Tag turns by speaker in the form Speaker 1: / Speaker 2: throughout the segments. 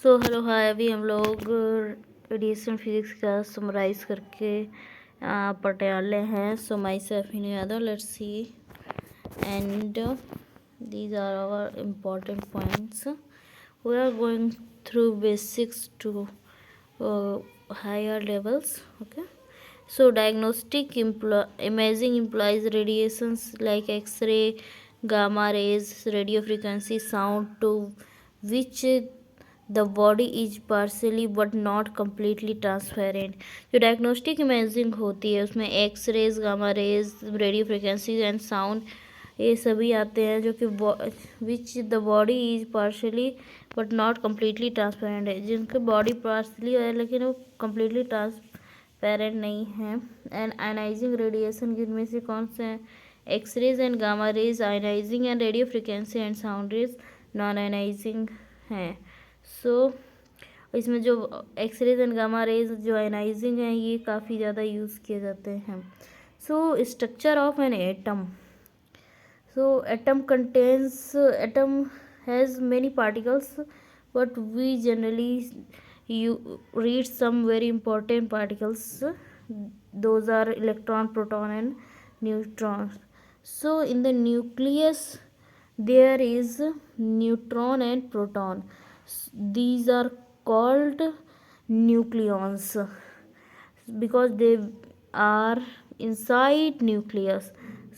Speaker 1: So hello hi, अभी हम लोग रेडिएशन फिजिक्स का समराइज करके पढ़ने वाले हैं. So myself in Yadav, let's see and these are our important points. We are going through basics to higher levels. Okay, so diagnostic imaging implies radiations like X-ray, gamma rays, radio frequency, sound to which the body is partially but not completely transparent. जो diagnostic imaging होती है उसमें X rays, gamma rays, radio frequency and sound ये सभी आते हैं, जो कि which the body is partially but not completely transparent है, जिनके बॉडी पार्शली है लेकिन वो कम्प्लीटली ट्रांसपेरेंट नहीं है. एंड आयनाइजिंग रेडिएशन जिनमें से कौन से हैं? X rays and gamma rays ionising and radio frequency and sound rays non ionising हैं. सो इसमें जो X rays and gamma rays जो आयनाइजिंग हैं ये काफ़ी ज़्यादा यूज़ किए जाते हैं. So structure of an atom. So atom has many particles, but we generally read some very important particles. Those are electron, proton and neutron. So in the nucleus there is neutron and proton. These are called nucleons because they are inside nucleus.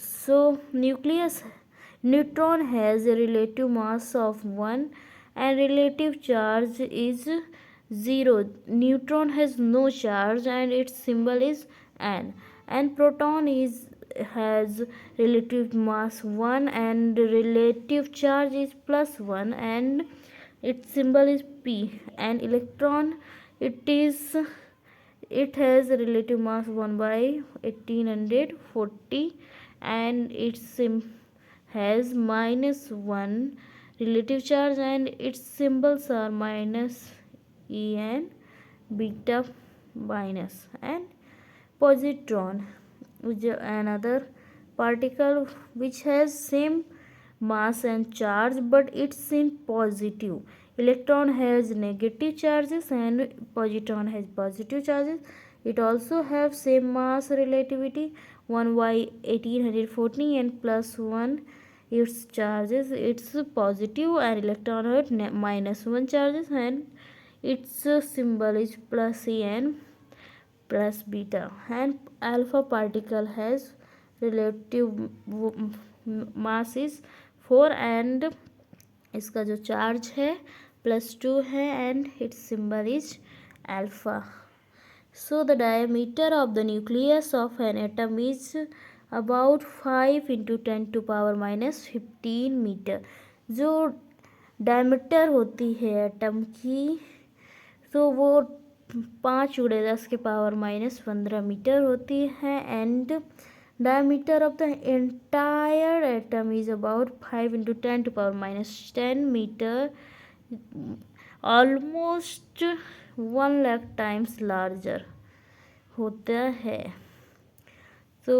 Speaker 1: So neutron has a relative mass of 1 and relative charge is 0. Neutron has no charge and its symbol is N. And proton has relative mass 1 and relative charge is +1 and its symbol is P. And electron, it has a relative mass 1 by 1840 and its has -1 relative charge and its symbols are -E and beta minus. And positron which is another particle which has same mass and charge but it's in positive. Electron has negative charges and positron has positive charges. It also have same mass relativity 1 by 1840 and +1 its charges. It's positive and electron has -1 charges and its symbol is +E and plus beta. And alpha particle has relative mass is 4 and इसका जो charge है +2 है and its symbol is alpha. So the diameter of the nucleus of an atom is about 5 into 10 to power -15 metre. जो diameter होती है atom की तो वो 5×10 के पावर -15 मीटर होती है. And diameter of the entire atom is about 5 into 10 to power -10 meter, almost 1 lakh times larger होता है. So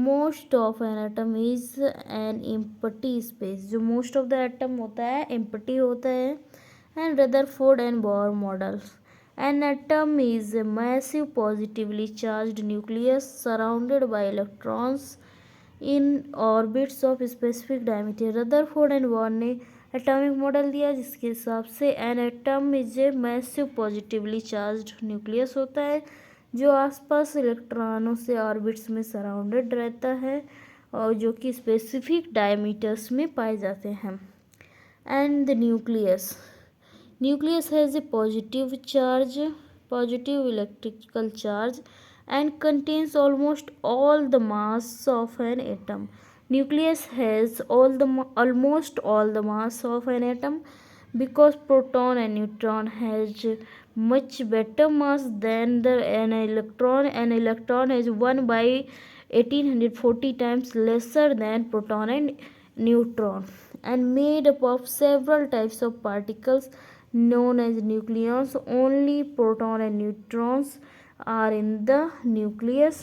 Speaker 1: most of an atom is an empty space. जो most of the atom होता है empty होता है. And Rutherford and Bohr models. An atom is a massive positively charged nucleus surrounded by electrons in orbits of specific diameter. Rutherford and Bohr ने atomic model दिया जिसके हिसाब से an atom is a massive positively charged nucleus होता है जो आसपास इलेक्ट्रॉनों से ऑर्बिट्स में सराउंडेड रहता है और जो कि स्पेसिफिक डायमीटर्स में पाए जाते हैं. And the nucleus has a positive electrical charge and contains almost all the mass of an atom. Nucleus has almost all the mass of an atom because proton and neutron has much better mass than an electron. An electron has 1 by 1840 times lesser than proton and neutron and made up of several types of particles known as nucleons. Only proton and neutrons are in the nucleus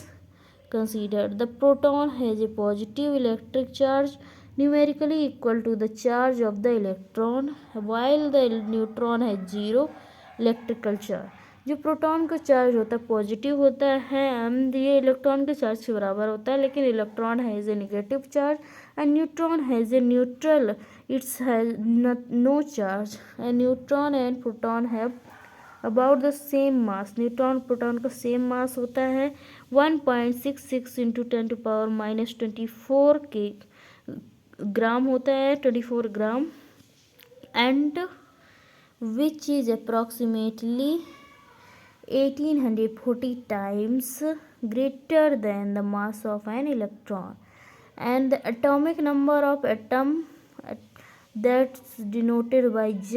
Speaker 1: considered. The proton has a positive electric charge numerically equal to the charge of the electron, while the neutron has zero electrical charge. जो proton का charge होता है positive होता है and ये electron के charge के बराबर होता है, लेकिन electron has a negative charge and neutron has a neutral, it's has no charge and neutron and proton have about the same mass. Neutron proton का सेम मास होता है 1.66 इंटू 10⁻⁻24 के ग्राम होता है, 24 gram, and which is approximately 1840 times greater than the mass of an electron, and the atomic number of atom that's denoted by Z,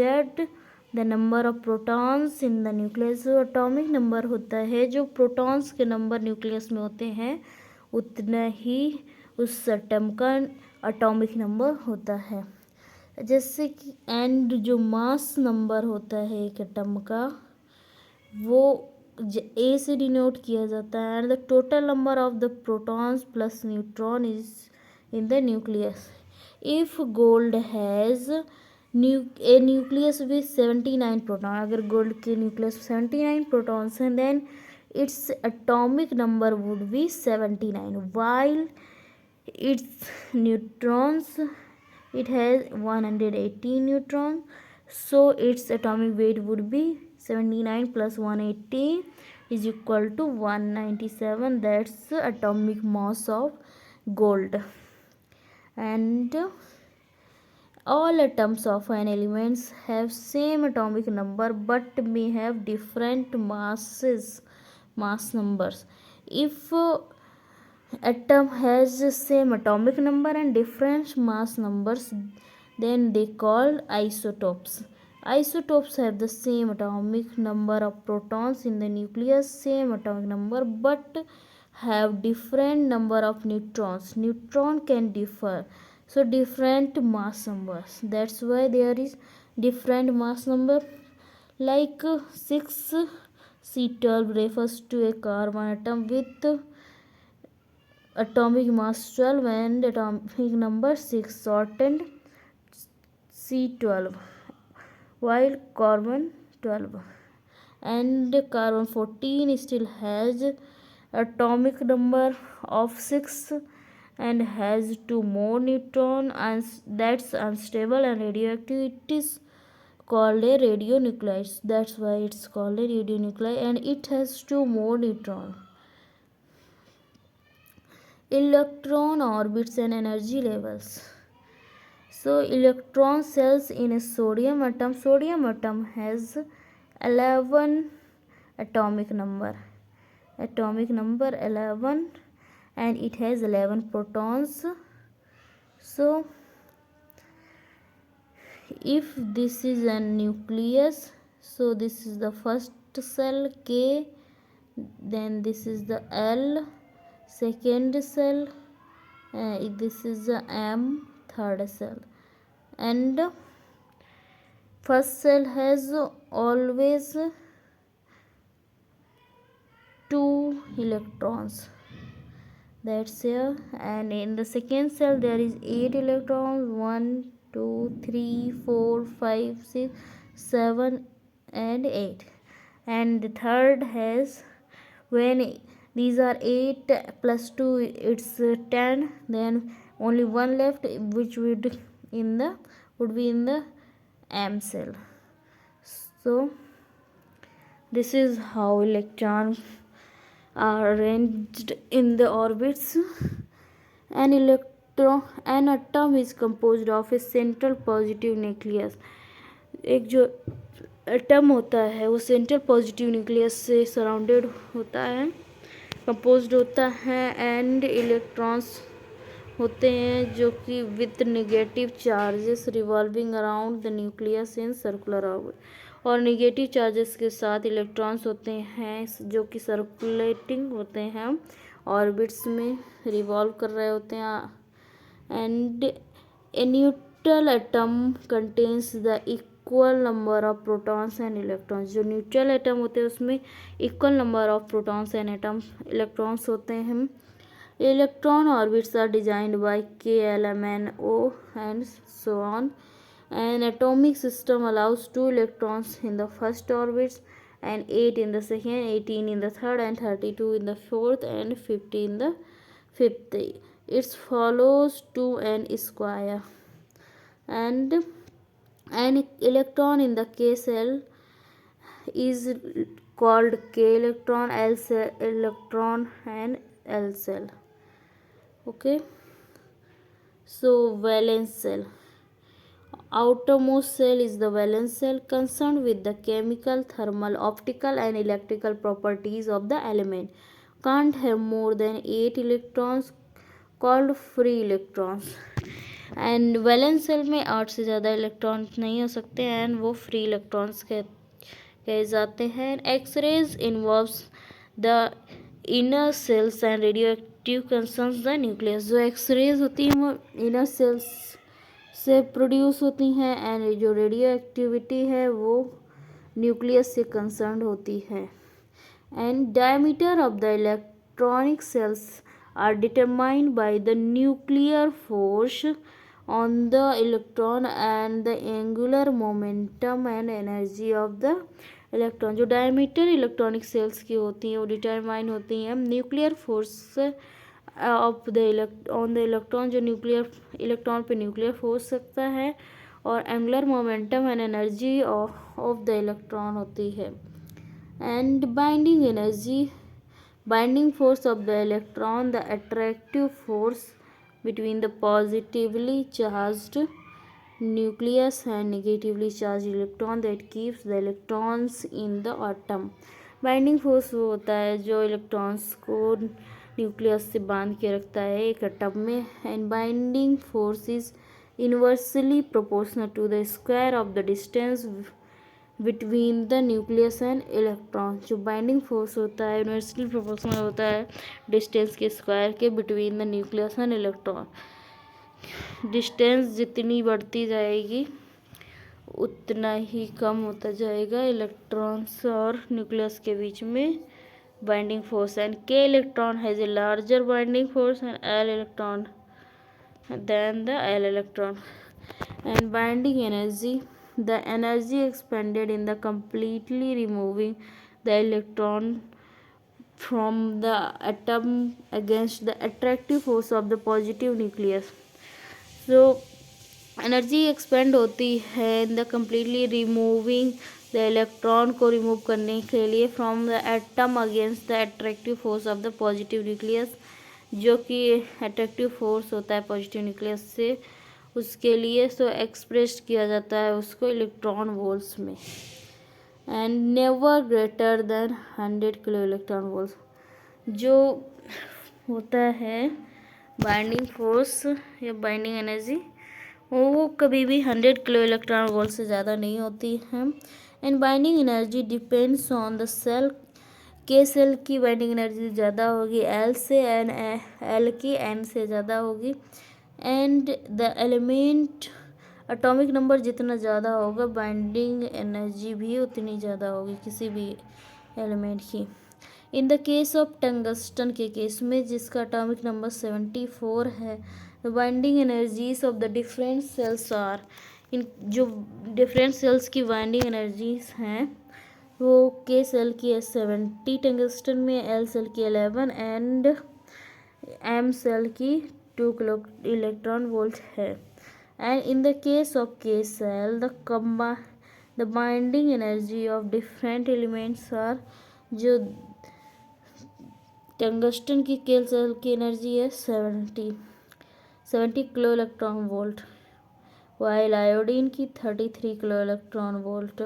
Speaker 1: the number of protons in the nucleus. जो atomic number होता है, जो protons के number nucleus में होते हैं उतना ही उस एटम का atomic number होता है. जैसे कि एंड जो मास नंबर होता है एक एटम का वो ए से डिनोट किया जाता है, and the total number of the protons plus neutron is in the nucleus. If gold has a nucleus with 79 proton, अगर गोल्ड के न्यूक्लियस 79 प्रोटॉन्स हैं then its atomic number would be 79, while its neutrons it has 118 neutrons, so its atomic weight would be 79 plus 118 is equal to 197. That's the atomic mass of gold. And all atoms of an element have same atomic number but may have different mass numbers. If atom has the same atomic number and different mass numbers, then they called isotopes. Isotopes have the same atomic number of protons in the nucleus, same atomic number, but have different number of neutrons. Neutron can differ, so different mass numbers. That's why there is different mass number. Like 6C12 refers to a carbon atom with atomic mass 12 and atomic number 6, shortened C12, while carbon 12, and carbon 14 still has atomic number of 6 and has 2 more neutron, and that's unstable and radioactive. It is called a radionuclide. That's why it's called a radionuclide, and it has 2 more neutron. Electron orbits and energy levels. So electron cells in a sodium atom. Sodium atom has 11 atomic number 11, and it has 11 protons. So if this is a nucleus, so this is the first cell K, then this is the L, second cell, this is the M, third cell, and first cell has always 2 electrons, that's here, and in the second cell there is 8 electrons, 1 2 3 4 5 6 7 and 8, and the third has, when these are 8 plus 2 it's 10, then only one left which would be in the M cell. So this is how electrons are arranged in the orbits. An atom is composed of a central positive nucleus. एक जो atom होता है वो central positive nucleus से surrounded होता है, composed होता है, एंड इलेक्ट्रॉन्स होते हैं जो कि with negative charges revolving around the nucleus in circular orbit, और नेगेटिव चार्जेस के साथ इलेक्ट्रॉन्स होते हैं जो कि सर्कुलेटिंग होते हैं, ऑर्बिट्स में रिवॉल्व कर रहे होते हैं. And a neutral atom contains the equal number of protons and electrons. जो न्यूट्रल एटम होते हैं उसमें equal number of protons and atom electrons होते हैं. Electron orbits are designed by K, L, M, N, O, and so on. An atomic system allows 2 electrons in the first orbits and 8 in the second, 18 in the third, and 32 in the fourth, and 50 in the fifth. It follows 2n square. And an electron in the K cell is called K electron, L cell electron, and L cell. Okay, so valence cell. Outermost cell is the valence cell, concerned with the chemical, thermal, optical, and electrical properties of the element. Can't have more than 8 electrons, called free electrons. And valence shell में 8 से ज़्यादा electrons नहीं हो सकते and वो free electrons कहे जाते हैं. X rays involves the inner shells and radioactive concerns the nucleus. जो एक्सरेज होती हैं वो इनर सेल्स से प्रोड्यूस होती हैं एंड जो रेडियो एक्टिविटी है वो न्यूक्लियस से कंसर्न होती है. And diameter of the electronic shells are determined by the nuclear force on the electron and the angular momentum and energy of the electron. जो डायमीटर इलेक्ट्रॉनिक सेल्स की होती हैं वो डिटरमाइन होती हैं nuclear force of the on the electron. जो nuclear electron पे nuclear force सकता है और angular momentum and energy of the electron होती है. And binding energy, binding force of the electron, the attractive force between the positively charged nucleus and negatively charged electron that keeps the electrons in the atom. Binding force वो होता है जो electrons को nucleus से बांध के रखता है एक एटम में. And binding force is inversely proportional to the square of the distance between the nucleus and electron. जो बाइंडिंग फोर्स होता है इनवर्सली प्रोपोर्शनल होता है डिस्टेंस के स्क्वायर के between the nucleus and electron. Distance जितनी बढ़ती जाएगी उतना ही कम होता जाएगा इलेक्ट्रॉन्स और न्यूक्लियस के बीच में binding force. And K electron has a larger binding force and L electron then the L electron. And binding energy, the energy expended in the completely removing the electron from the atom against the attractive force of the positive nucleus. So energy expand होती है in the completely removing the electron को remove करने के लिए from the atom against the attractive force of the positive nucleus. जो कि attractive force होता है पॉजिटिव न्यूक्लियस से उसके लिए तो एक्सप्रेस किया जाता है उसको इलेक्ट्रॉन वोल्ट्स में. And never greater than 100 kilo electron volts. जो होता है बाइंडिंग फोर्स या बाइंडिंग एनर्जी वो कभी भी 100 किलो इलेक्ट्रॉन वोल्ट से ज़्यादा नहीं होती है. And binding energy depends on the shell. K shell की बाइंडिंग एनर्जी ज़्यादा होगी एल से, एन एल की एन से ज़्यादा होगी. And the element atomic number जितना ज़्यादा होगा बाइंडिंग एनर्जी भी उतनी ज़्यादा होगी किसी भी एलिमेंट की. In the case of tungsten के केस में जिसका एटॉमिक नंबर 74 है the binding energies of the different shells are. इन जो डिफरेंट सेल्स की बाइंडिंग एनर्जीज हैं वो के सेल की है 70 टंगस्टन में, एल सेल की 11 एंड एम सेल की 2 किलो इलेक्ट्रॉन वोल्ट है. And in the case of K shell the binding energy of different elements are. जो टंगस्टन की के सेल की एनर्जी है 70 kilo electron volt, while iodine की 33 kilo electron volt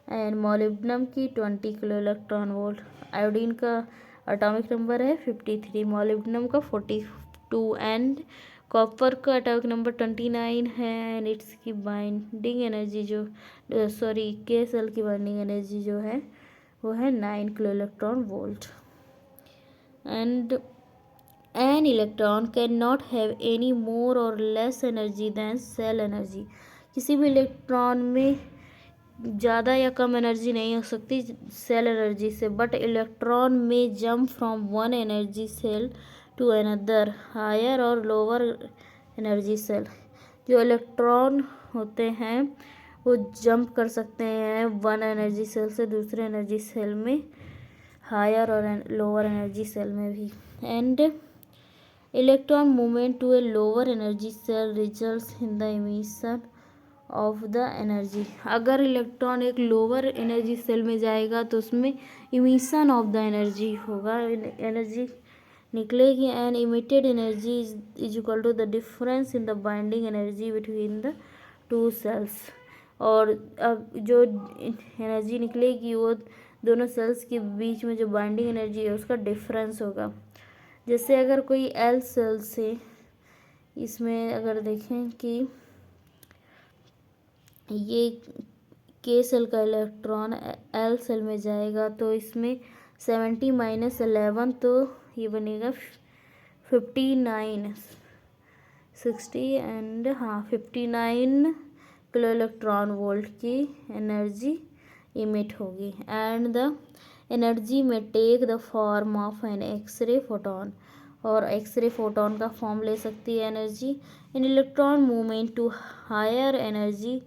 Speaker 1: and molybdenum की 20 kilo electron volt. Iodine का atomic number है 53, मोलिब्डेनम का 42 एंड कॉपर का एटॉमिक नंबर 29 है. एंड इट्स की बाइंडिंग एनर्जी जो के सेल की बाइंडिंग एनर्जी जो है वो है 9 kilo electron volt. And an electron can not have any more और less energy than shell energy. किसी भी इलेक्ट्रॉन में ज़्यादा या कम एनर्जी नहीं हो सकती सेल एनर्जी से. बट इलेक्ट्रॉन में jump from one energy shell to another higher और लोअर एनर्जी सेल। जो इलेक्ट्रॉन होते हैं वो जंप कर सकते हैं वन एनर्जी सेल से दूसरे एनर्जी सेल में, हायर और लोअर एनर्जी सेल में भी। And electron movement to a lower energy shell results in the emission of the energy. अगर इलेक्ट्रॉन एक लोअर एनर्जी सेल में जाएगा तो उसमें इमिशन ऑफ द एनर्जी होगा, एनर्जी निकलेगी। And emitted energy is equal to the difference in the binding energy between the two shells. और अब जो एनर्जी निकलेगी वो दोनों सेल्स के बीच में जो बाइंडिंग एनर्जी है उसका डिफरेंस होगा। जैसे अगर कोई एल सेल से, इसमें अगर देखें कि ये के सेल का इलेक्ट्रॉन एल सेल में जाएगा तो इसमें 70 - 11 तो ये बनेगा 59 60 एंड 59 किलो इलेक्ट्रॉन वोल्ट की एनर्जी इमिट होगी। And the energy may take the form of an X-ray photon, और एक्सरे फोटोन का फॉर्म ले सकती है energy. In electron movement to higher energy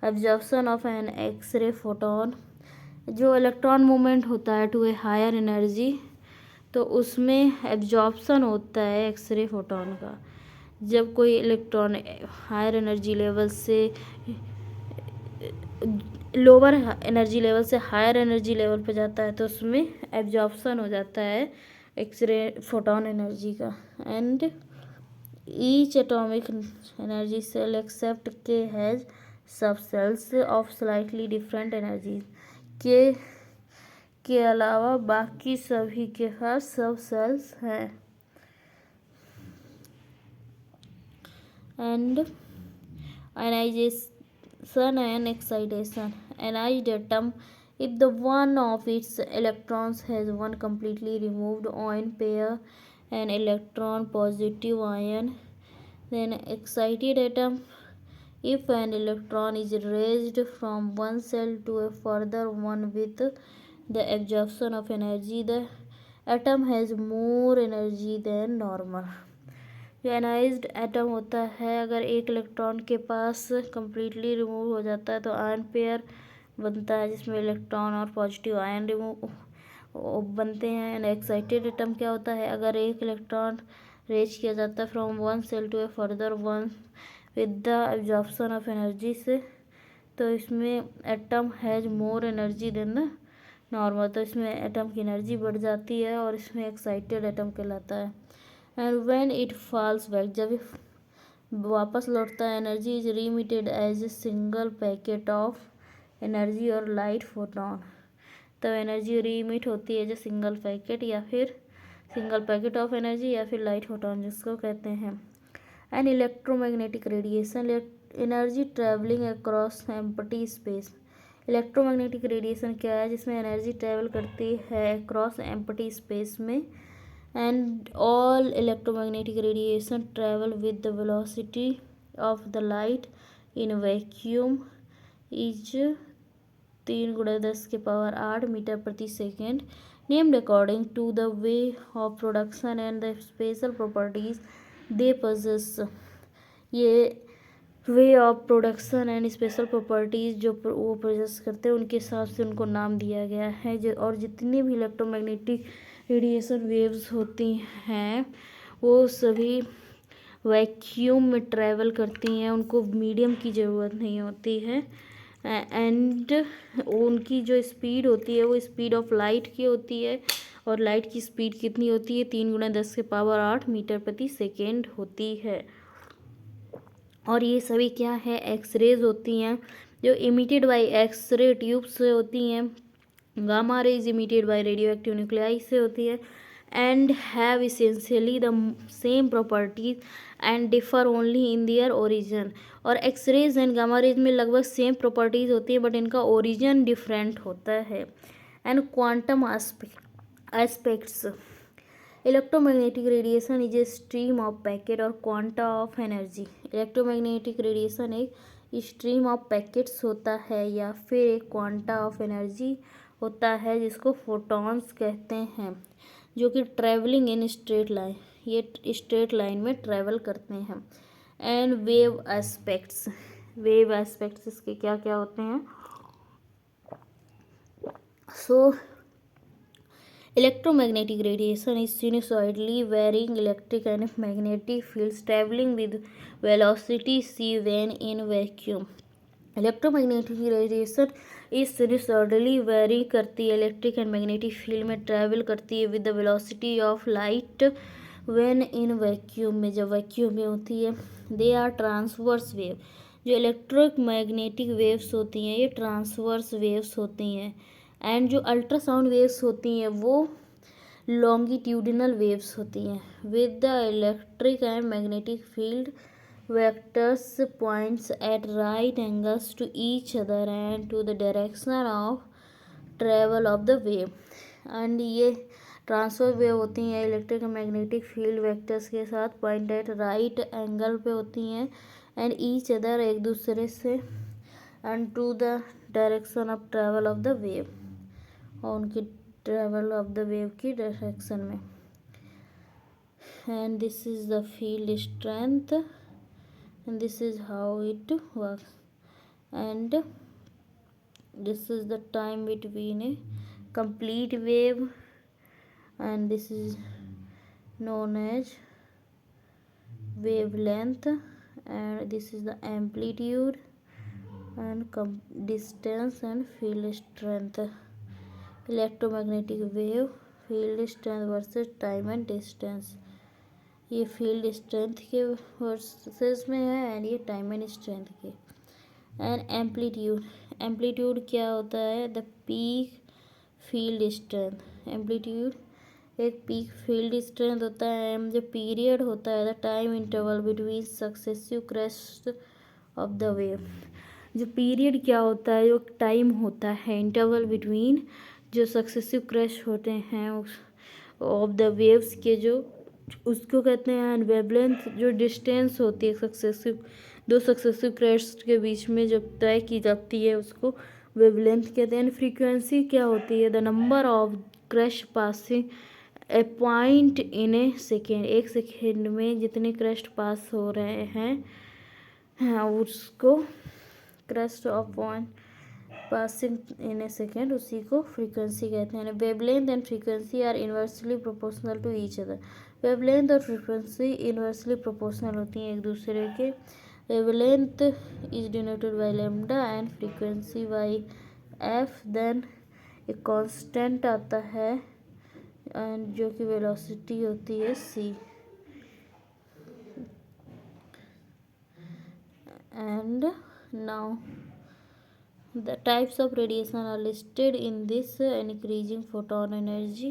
Speaker 1: absorption of an X-ray photon. जो electron movement होता है टू ए हायर एनर्जी तो उसमें एब्जॉर्प्शन होता है एक्सरे फोटोन का। जब कोई इलेक्ट्रॉन हायर एनर्जी लेवल से लोअर एनर्जी लेवल से हायर एनर्जी लेवल पे जाता है तो उसमें एब्जॉर्प्शन हो जाता है एक्सरे फोटोन एनर्जी का। And each atomic energy shell except K has sub shells of slightly different energy. के अलावा बाकी सभी के पास सब सेल्स हैं। And ionization and excitation. Ionized atom, if the one of its electrons has one completely removed ion pair, an electron positive ion, then excited atom, if an electron is raised from one cell to a further one with the absorption of energy, the atom has more energy than normal। जो एनाइज्ड atom होता है, अगर एक electron के पास completely remove हो जाता है तो आयन पेयर बनता है जिसमें इलेक्ट्रॉन और पॉजिटिव आयन रिमूव बनते हैं। एंड एक्साइटेड एटम क्या होता है, अगर एक इलेक्ट्रॉन रेज किया जाता है from one shell to a further one with the absorption of energy से, तो इसमें atom has more energy than the normal, तो इसमें एटम की एनर्जी बढ़ जाती है और इसमें एक्साइटेड एटम कहलाता है। And when it falls back, जब वापस लौटता है, energy is reemitted as a single packet of energy और लाइट फोटोन। तो एनर्जी रीमिट होती है जो सिंगल पैकेट या फिर सिंगल पैकेट ऑफ एनर्जी या फिर लाइट फोटोन जिसको कहते हैं। And electromagnetic radiation, energy travelling across empty space. Electromagnetic radiation क्या है, जिसमें एनर्जी ट्रैवल करती है अक्रॉस एम्प्टी स्पेस में। And all electromagnetic radiation travel with the velocity of the light in vacuum is 3 × 10⁸ metre प्रति second, named according to the way of production and the special properties they possess. ये way of production and special properties जो वो प्रोजेस करते हैं उनके हिसाब से उनको नाम दिया गया है। और जितनी भी इलेक्ट्रोमैग्नेटिक रेडिएशन वेव्स होती हैं वो सभी वैक्यूम में ट्रैवल करती हैं, उनको मीडियम की ज़रूरत नहीं होती है। एंड उनकी जो स्पीड होती है वो स्पीड ऑफ लाइट की होती है, और लाइट की स्पीड कितनी होती है, 3 × 10⁸ मीटर प्रति सेकेंड होती है। और ये सभी क्या है, एक्सरेज होती हैं जो इमिटेड बाय एक्सरे ट्यूब से होती हैं। Gamma rays emitted by radioactive nuclei से होती है। And have essentially the same properties and differ only in their origin. और एक्सरेज एंड गामा रेज में लगभग सेम प्रॉपर्टीज होती है बट इनका ओरिजिन डिफरेंट होता है। And quantum aspects, electromagnetic radiation is a stream of packet और quanta of energy. Electromagnetic radiation एक स्ट्रीम ऑफ पैकेट्स होता है या फिर एक क्वांटा ऑफ एनर्जी होता है जिसको फोटॉन्स कहते हैं, जो कि ट्रैवलिंग इन स्ट्रेट लाइन ये स्ट्रेट लाइन में ट्रेवल करते हैं। एंड वेव एस्पेक्ट्स इसके क्या क्या होते हैं? सो electromagnetic radiation is sinusoidally varying electric and magnetic fields traveling with velocity c when in vacuum. Electromagnetic radiation इस सिनुसॉइडली वेरी करती है, इलेक्ट्रिक एंड मैग्नेटिक फील्ड में ट्रैवल करती है with the velocity of light when in vacuum में, जब vacuum में होती है। दे आर ट्रांसवर्स वेव, जो इलेक्ट्रिक मैग्नेटिक वेव्स होती हैं ये ट्रांसवर्स वेव्स होती हैं। एंड जो अल्ट्रासाउंड वेव्स होती हैं वो लॉन्गिट्यूडिनल वेव्स होती हैं। With the electric and magnetic field vectors points at right angles to each other and to the direction of travel of the wave. And ये transfer wave होती हैं electric and magnetic field vectors के साथ point eight right angle पे होती हैं and each other एक दूसरे से and to the direction of travel of the wave, और उनकी ट्रेवल ऑफ द वेव की डायरेक्शन में। And this is the field strength and this is how it works, and this is the time between a complete wave, and this is known as wavelength, and this is the amplitude and distance and field strength. Electromagnetic wave field strength versus time and distance, ये field strength के versus में है and ये time and strength के। And amplitude क्या होता है? The peak field strength. Amplitude एक पीक फील्ड स्ट्रेंथ होता है। एंड जो पीरियड होता है the time interval between successive crest of the wave, जो पीरियड क्या होता है, जो टाइम होता है इंटरवल बिटवीन जो सक्सेसिव क्रेस्ट होते हैं ऑफ द वेव्स के, जो उसको कहते हैं। एंड वेवलेंथ जो डिस्टेंस होती है दो सक्सेसिव क्रेस्ट के बीच में जब तय की जाती है उसको वेवलेंथ कहते हैं। फ्रीक्वेंसी क्या होती है? The number of crest passing a point in a second, एक सेकेंड में जितने क्रेस्ट पास हो रहे हैं उसको crest of point passing in a second, उसी को फ्रीक्वेंसी कहते हैं। Wavelength and frequency are inversely proportional to each other. Wavelength और फ्रीक्वेंसी इनवर्सली प्रोपोर्शनल होती हैं एक दूसरे के। Wavelength is denoted by lambda and frequency by F. Then एक कांस्टेंट आता है एंड जो कि वेलोसिटी होती है C. And now the types of radiation are listed in this: increasing photon energy,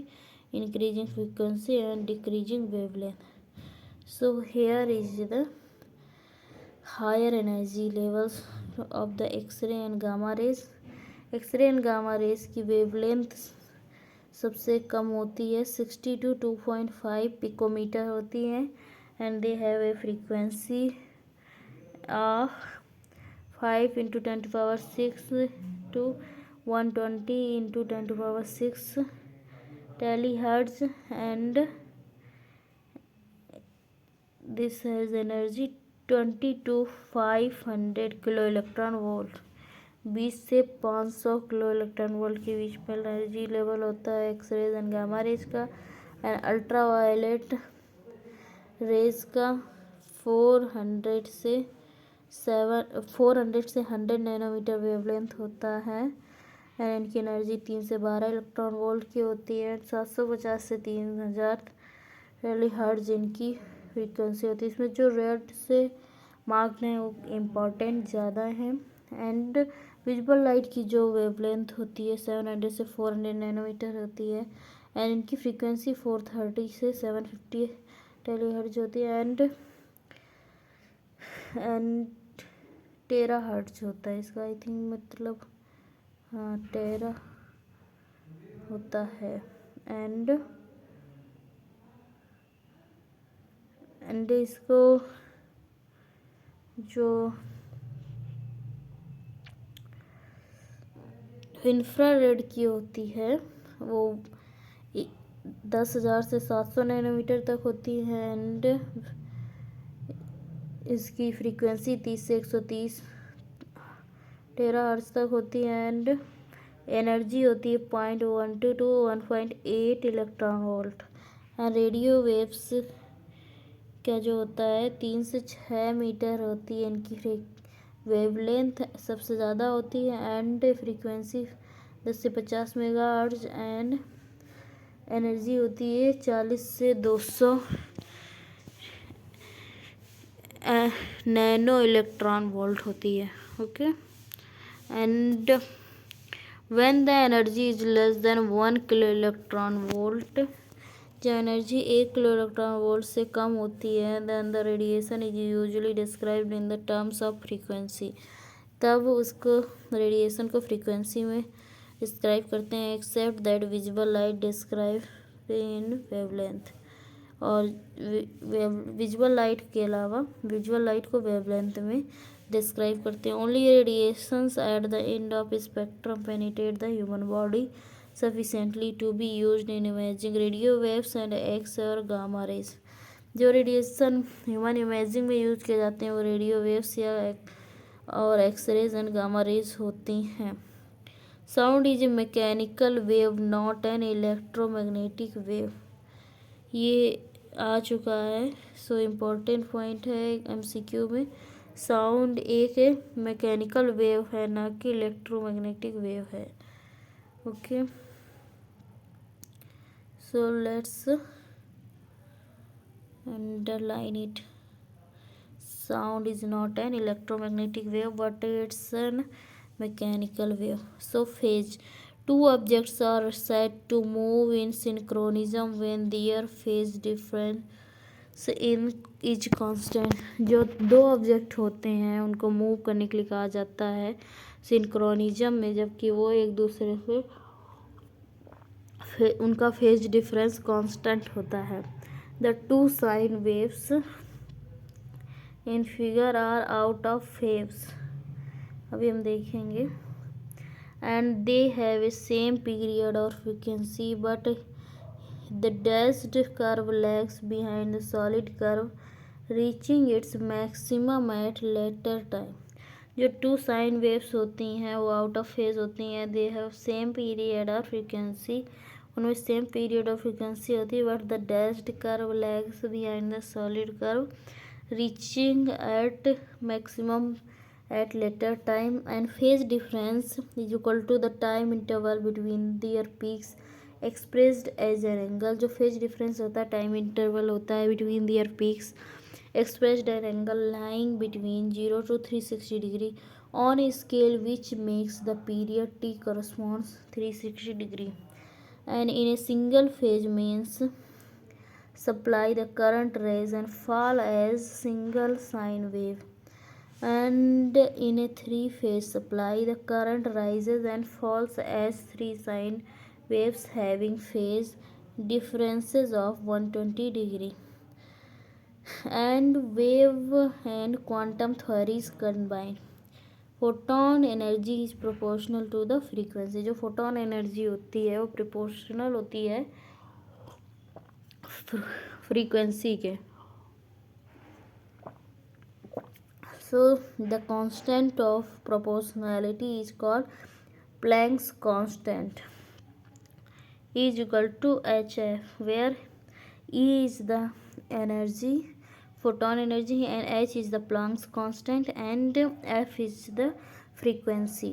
Speaker 1: increasing frequency and decreasing wavelength. So here is the higher energy levels of the x-ray and gamma rays. x-ray and gamma rays की wavelength सबसे कम होती है 60 to 2.5 picometre होती है and they have a frequency of 5 into 10 to power 6 to 120 into 10 to power 6 terahertz, and this has energy 20 to 500 kilo electron volt. 20 से 500 kilo electron volt के बीच में एनर्जी लेवल होता है एक्सरेज एंड गामा रेज का। And ultra violet rays का 400 से 100 nanometre wavelength होता है एंड इनकी एनर्जी 3 से 12 इलेक्ट्रॉन वोल्ट की होती है। 750 से 3000 टेराहर्ट्ज इनकी फ्रीक्वेंसी होती है। इसमें जो रेड से मार्क्ड हैं वो इम्पॉर्टेंट ज़्यादा हैं। एंड विजिबल लाइट की जो वेवलेंथ होती है 700 से 400 नैनोमीटर होती है एंड इनकी फ्रीक्वेंसी 430 से 750 टेराहर्ट्ज होती है। एंड टेराहर्ट्ज होता है इसका, आई थिंक, मतलब हाँ टेरा होता है। एंड इसको जो इंफ्रारेड की होती है वो 10,000 से 700 नैनोमीटर तक होती है एंड इसकी फ्रीक्वेंसी 30 से 130 टेराहर्ट्ज़ तक होती है एंड एनर्जी होती है 0.12 to 1.8 electron volt. And radio waves का जो होता है 3 से 6 मीटर होती है इनकी वेवलेंथ सबसे ज़्यादा होती है एंड फ्रीक्वेंसी 10 से 50 मेगाहर्ट्ज़ एंड एनर्जी होती है 40 से 200 नैनो इलेक्ट्रॉन वोल्ट होती है। Okay and when the energy is less than 1 kilo electron volt, जब एनर्जी 1 किलो इलेक्ट्रॉन वोल्ट से कम होती है then the radiation is usually described in the terms of frequency, तब उसको रेडिएशन को फ्रीक्वेंसी में डिस्क्राइब करते हैं। Except that visible light describe in wavelength, और विजुअल लाइट के अलावा विजुअल लाइट को वेवलेंथ में डिस्क्राइब करते हैं। Only radiations at the end of spectrum penetrate the human body sufficiently to be used in imaging radio waves and X और gamma rays. जो radiation human imaging में use किए जाते हैं वो रेडियो वेव्स या और X rays and gamma rays होती हैं। Sound is a mechanical wave not an electromagnetic wave, ये आ चुका है। सो इम्पोर्टेंट पॉइंट है एमसीक्यू में, साउंड एक मैकेनिकल वेव है ना कि इलेक्ट्रोमैग्नेटिक वेव है। Okay so let's underline it. Sound is not an electromagnetic wave but it's an mechanical wave. So phase, two objects are said to move in synchronism when their phase difference in is constant। जो दो object होते हैं उनको move करने के लिए कहा जाता है सिंक्रोनिज्म में, जबकि वो एक दूसरे से उनका फेज डिफरेंस कांस्टेंट होता है। The two sine waves in figure are out of phase, अभी हम देखेंगे। And they have a same period और frequency but the dashed curve lags behind the solid curve reaching its maximum at later time. जो two sine waves होती हैं वो out of phase होती हैं। दे हैव सेम पीरियड और frequency, उनमें same period और फ्रीक्वेंसी होती है but the dashed curve lags behind the solid curve reaching at maximum at later time, and phase difference is equal to the time interval between their peaks expressed as an angle। जो phase difference होता है time interval होता है between their peaks expressed an angle lying between 0 to 360 degree on a scale which makes the period t corresponds 360 degree, and in a single phase means supply the current rays and fall as single sine wave, and in a three phase supply the current rises and falls as three sine waves having phase differences of 120 degree। and wave and quantum theories combine। Photon energy is proportional to the frequency. जो photon energy होती है वो proportional होती है frequency के। So the constant of proportionality is called Planck's constant is equal to H F, where E is the energy photon energy and h is the Planck's constant and f is the frequency।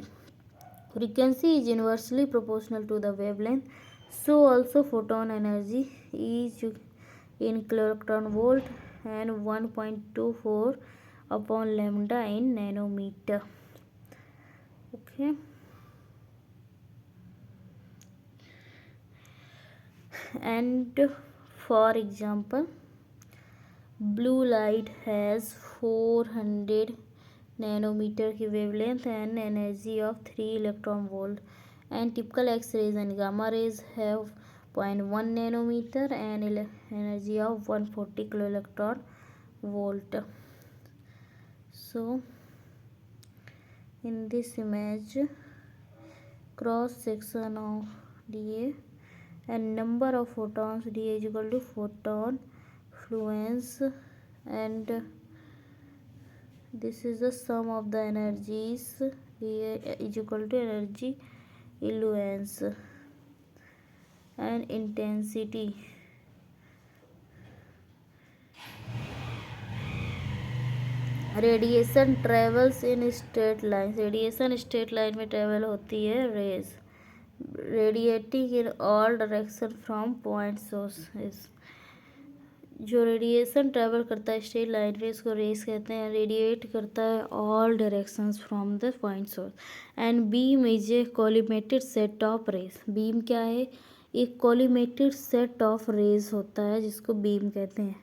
Speaker 1: Frequency is inversely proportional to the wavelength, so also photon energy is in kiloelectron volt and 1.24 upon lambda in nanometer। Okay, and for example blue light has 400 nanometer की wavelength and energy of 3 electron volt, and typical x-rays and gamma rays have 0.1 nanometer and energy of 140 kilo electron volt। So in this image cross section of the and number of photons d is equal to photon fluence, and this is the sum of the energies d is equal to energy influence and intensity. Radiation travels in straight line, radiation straight line में travel होती है rays radiating in all direction from point source. जो radiation travel करता है straight line में उसको raise कहते हैं। रेडिएट करता है all directions from the point source. And beam is a collimated set of rays. Beam क्या है? एक कोलिमेटेड सेट ऑफ रेज होता है जिसको बीम कहते हैं।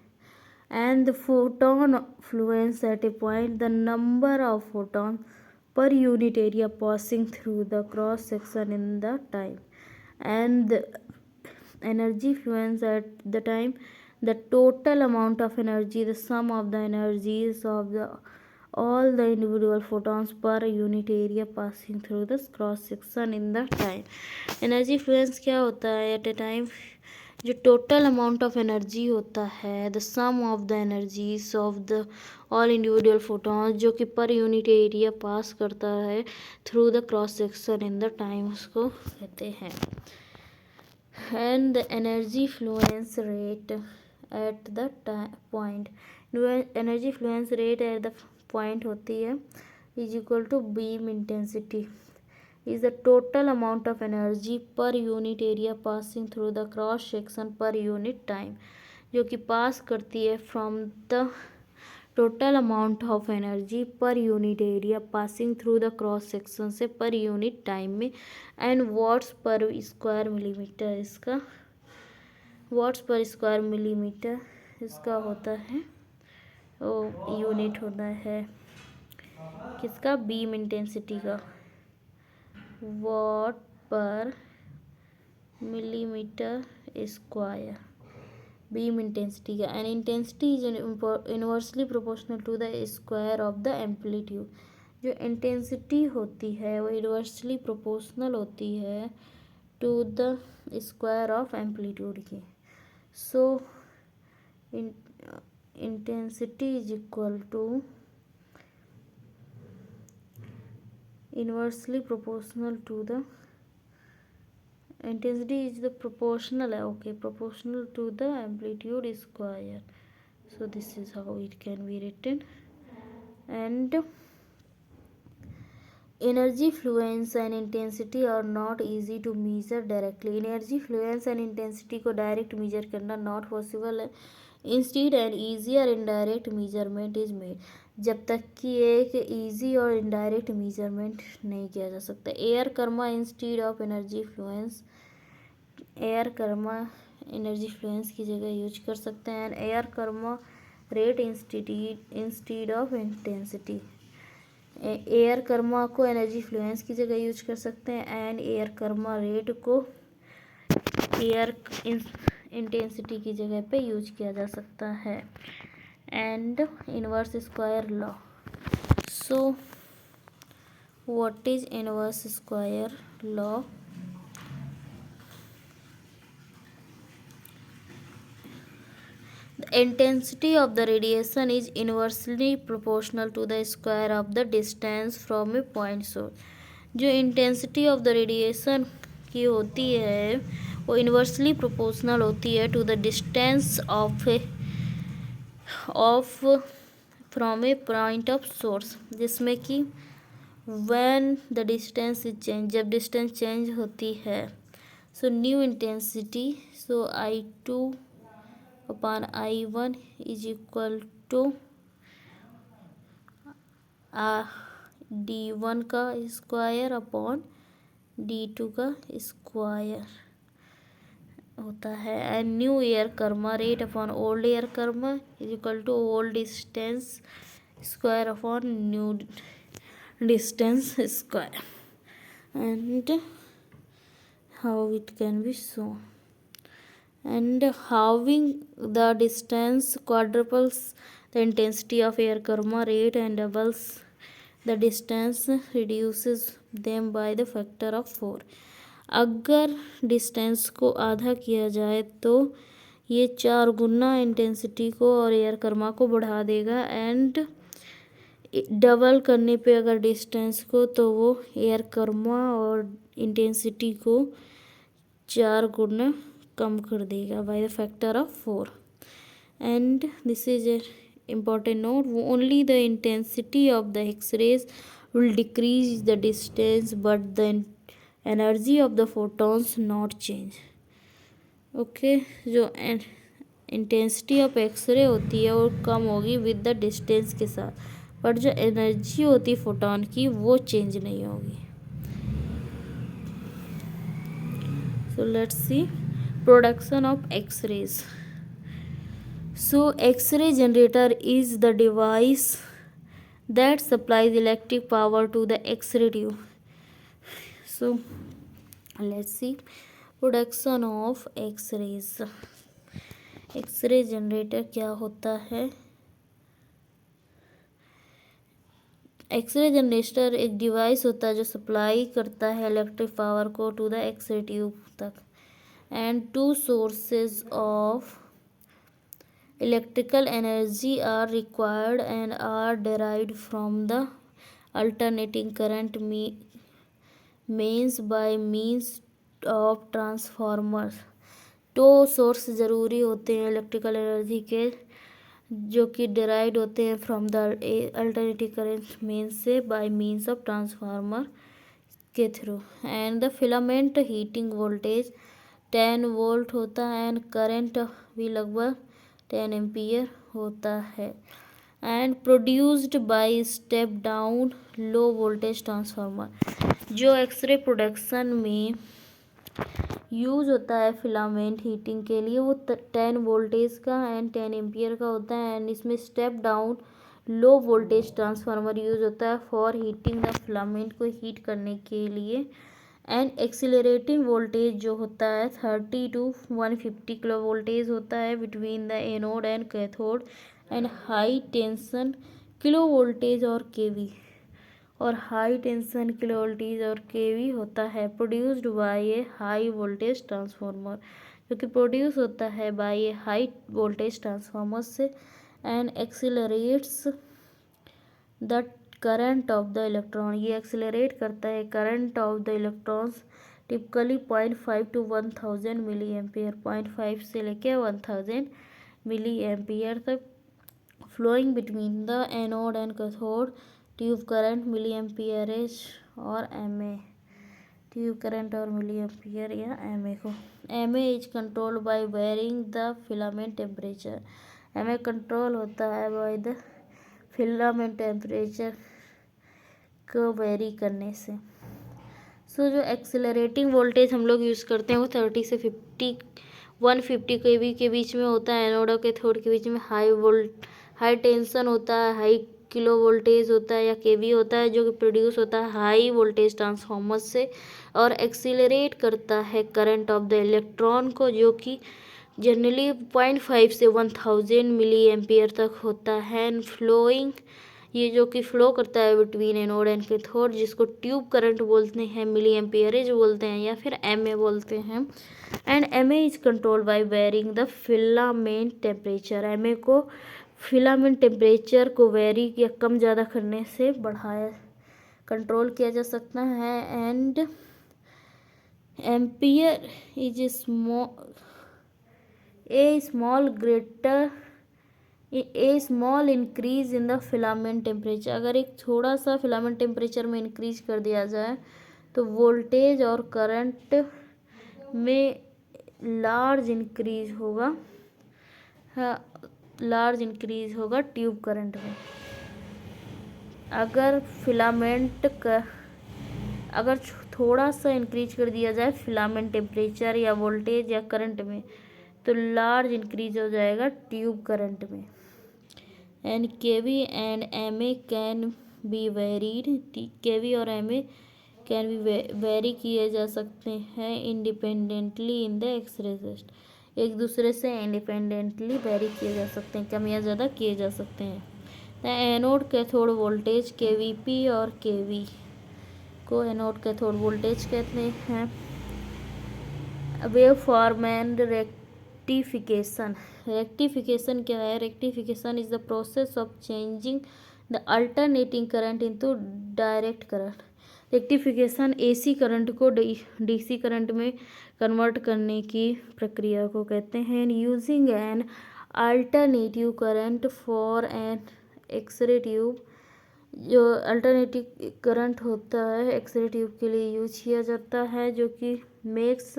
Speaker 1: And the photon fluence at a point, the number of photons per unit area passing through the cross section in the time, and the energy fluence at the time, the total amount of energy, the sum of the energies of the all the individual photons per unit area passing through the cross section in the time. Energy fluence क्या होता है? at a time जो total amount of energy होता है, the sum of the energies of the all individual photons, जो कि per unit area pass करता है through the cross section in the time, उसको कहते हैं। And the energy fluence rate at the point, energy fluence rate at the point होती है is equal to beam intensity is the total amount of energy per unit area passing through the cross section per unit time, जो कि पास करती है from the total amount of energy per unit area passing through the cross section से per unit time में, and watts per square millimeter, इसका watts per square millimeter इसका होता है वो यूनिट होता है किसका? बीम इंटेंसिटी का। Watt per millimetre square beam intensity का। And intensity is inversely proportional to the square of the amplitude. जो इंटेंसिटी होती है वो इनवर्सली प्रोपोर्शनल होती है to the square of amplitude की। So intensity is equal to inversely proportional to the intensity is the proportional proportional to the amplitude square. So this is how it can be written. And energy fluence and intensity are not easy to measure directly. Energy fluence and intensity को direct measure करना not possible है। Instead an easy or indirect measurement is made, जब तक कि एक easy और indirect measurement नहीं किया जा सकता। Air Karma instead of energy Fluence, air Karma energy Fluence की जगह यूज कर सकते हैं। Air kerma rate instead of intensity, air Karma को एनर्जी फ्लुएंस की जगह यूज कर सकते हैं एंड एयर कर्मा रेट को एयर इंटेंसिटी की जगह पे यूज किया जा सकता है। And inverse square law. So what is inverse square law? The intensity of the radiation is inversely proportional to the square of the distance from a point source. जो intensity of the radiation की होती है वो inversely proportional होती है to the distance of from a point of source, जिसमें कि when the distance is change, जब distance change होती है, so new intensity, so I2 upon I1 is equal to D1 का स्क्वायर अपॉन D2 का square होता है। And new air kerma rate upon old air kerma is equal to old distance square upon new distance square. And how it can be shown, and halving the distance quadruples the intensity of air karma rate and doubles the distance reduces them by the factor of 4. अगर distance को आधा किया जाए तो ये 4 गुना intensity को और air Karma को बढ़ा देगा, एंड डबल करने पे अगर डिस्टेंस को तो वो एयर कर्मा और इंटेंसिटी को 4 गुना कम कर देगा by the factor of 4. And this is a important note, only the intensity of the X-rays will decrease the distance but the energy of the photons not change. Okay जो intensity of x ray होती है वो कम होगी with the distance के साथ, but जो energy होती है फोटोन की वो चेंज नहीं होगी. So let's see production of X-rays. So X-ray generator is the device that supplies electric power to the X-ray tube. So let's see production of X-rays. X-ray generator क्या होता है? X-ray generator एक device होता है जो supply करता है electric power को टू द X-ray ट्यूब तक, and 2 sources of electrical energy are required and are derived from the alternating current means by means of transformers. 2 source ज़रूरी होते हैं इलेक्ट्रिकल एनर्जी के जो कि डिराइव होते हैं from the alternating current means से बाय मीन्स ऑफ ट्रांसफार्मर के through. And the filament heating voltage 10 volt होता है एंड करंट भी लगभग 10 एम्पियर होता है, and produced by step down low voltage transformer. जो एक्सरे प्रोडक्शन में यूज़ होता है फिलामेंट हीटिंग के लिए वो 10 वोल्टेज का एंड 10 एम्पियर का होता है, एंड इसमें step down low voltage transformer use होता है फॉर हीटिंग द फिलामेंट को हीट करने के लिए. एंड एक्सीलरेटिंग वोल्टेज जो होता है 30 to 150 किलो वोल्टेज होता है between the anode and cathode, and high tension kilo voltage और केवी और केवी होता है produced by a high voltage transformer, जो कि प्रोड्यूस होता है by a high voltage transformer से, and accelerates the current of the electron. ये एक्सेलरेट करता है current of the electrons typically 0.5 to 1000 milliampere, 0.5 से लेके 1000 मिली एम्पियर तक, flowing between the anode and cathode. Tube current मिली एम्पियरेज और M ए, tube current और milli ampere या M A को. M A is control by varying the filament temperature. M A control होता है by the filament temperature को vary करने से. सो जो एक्सेलरेटिंग वोल्टेज हम लोग यूज़ करते हैं वो 30 से 150 केवी के बीच में होता है. एनोड और कैथोड के बीच में हाई टेंशन होता है, हाई किलो वोल्टेज होता है या केवी होता है, जो कि प्रोड्यूस होता है हाई वोल्टेज ट्रांसफार्मर से और एक्सीलरेट करता है करंट ऑफ द इलेक्ट्रॉन को, जो कि जनरली 0.5 से 1000 मिली एम्पियर तक होता है, एंड फ्लोइंग ये जो कि फ्लो करता है बिटवीन एनोड एंड कैथोड, जिसको ट्यूब करंट बोलते हैं, मिली एम्पियरेज बोलते हैं या फिर एम ए बोलते हैं. And M A is control by varying the filament temperature. M A को फिलामेंट टेम्परेचर को वेरी या कम ज़्यादा करने से कंट्रोल किया जा सकता है. And ampere is a small increase in the filament temperature. अगर एक थोड़ा सा फिलामेंट टेम्परेचर में इंक्रीज कर दिया जाए तो वोल्टेज और करंट में लार्ज इंक्रीज होगा ट्यूब करंट में. अगर थोड़ा सा इंक्रीज कर दिया जाए फिलामेंट टेम्परेचर या वोल्टेज या करंट में तो लार्ज इंक्रीज हो जाएगा ट्यूब करंट में. And kV and M A can be varied. KV और M A can be vary किए जा सकते हैं independently in the X ray test. एक दूसरे से इंडिपेंडेंटली वेरी किए जा सकते हैं, कम या ज़्यादा किए जा सकते हैं. The anode cathode voltage KVP और केवी को एनोड कैथोड वोल्टेज कहते हैं. Waveform and rectification. Rectification क्या है? Rectification is the process of changing the alternating current into direct current. Rectification AC current को डीसी करंट में convert करने की प्रक्रिया को कहते हैं। Using an alternative current for an X-ray tube. जो अल्टरनेटिव करंट होता है एक्सरे ट्यूब के लिए यूज किया जाता है, जो कि makes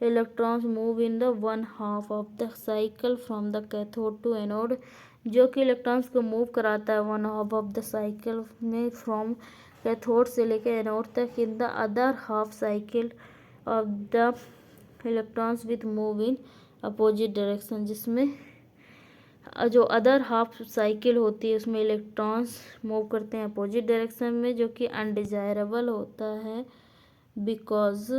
Speaker 1: electrons move in the one half of the cycle from the cathode to anode. जो कि इलेक्ट्रॉन्स को मूव कराता है one half of the cycle में फ्रॉम कैथोड से लेकर एनोड तक। In the other half cycle of the electrons with move in opposite direction. जिसमें जो अदर हाफ साइकिल होती है उसमें इलेक्ट्रॉन्स मूव करते हैं अपोजिट डायरेक्शन में, जो कि अनडिजायरेबल होता है बिकॉज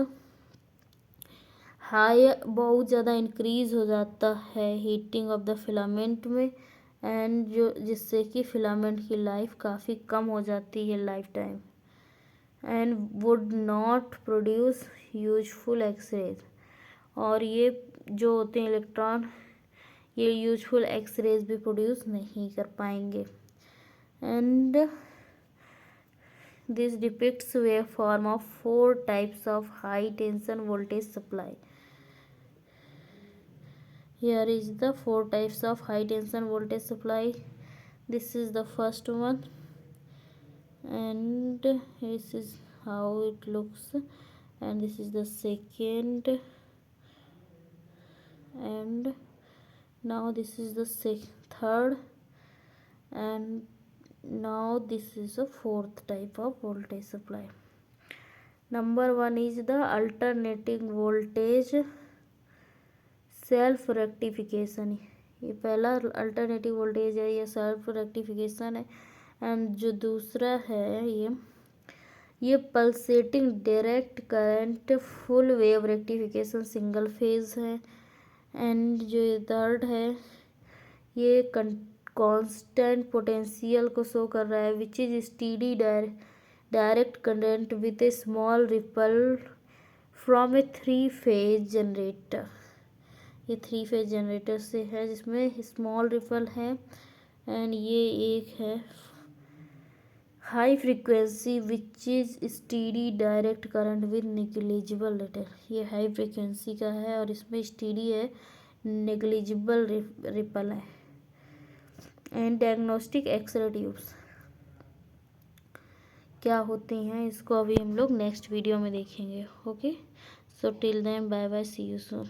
Speaker 1: हाई बहुत ज़्यादा इंक्रीज हो जाता है हीटिंग ऑफ द फिलामेंट में, एंड जो जिससे कि फिलामेंट की लाइफ काफ़ी कम हो जाती है lifetime, and would not produce useful X-rays. और ये जो होते हैं इलेक्ट्रॉन, ये यूजफुल एक्सरेज भी प्रोड्यूस नहीं कर पाएंगे। And this depicts wave form of 4 types of high tension voltage supply. Here is the 4 types of high tension voltage supply. This is the first one, and this is how it looks, and this is the second, and now this is the third, and now this is a fourth type of voltage supply. Number 1 is the alternating voltage self rectification. ये पहला alternative voltage है, ये self rectification है। And जो दूसरा है ये pulsating direct current full wave rectification single phase है। एंड जो ये थर्ड है ये कांस्टेंट पोटेंशियल को शो कर रहा है, which is steady direct current with A small ripple from A 3 phase generator. ये 3 फेज जनरेटर से है जिसमें स्मॉल रिपल है। एंड ये एक है high frequency which is steady direct current with negligible ripple. ये हाई फ्रीक्वेंसी का है और इसमें स्टीडी है, नेग्लिजिबल रिपल है। एंड डायग्नोस्टिक एक्सरे ट्यूब्स क्या होती हैं इसको अभी हम लोग नेक्स्ट वीडियो में देखेंगे। Okay, so till then bye bye, see you soon.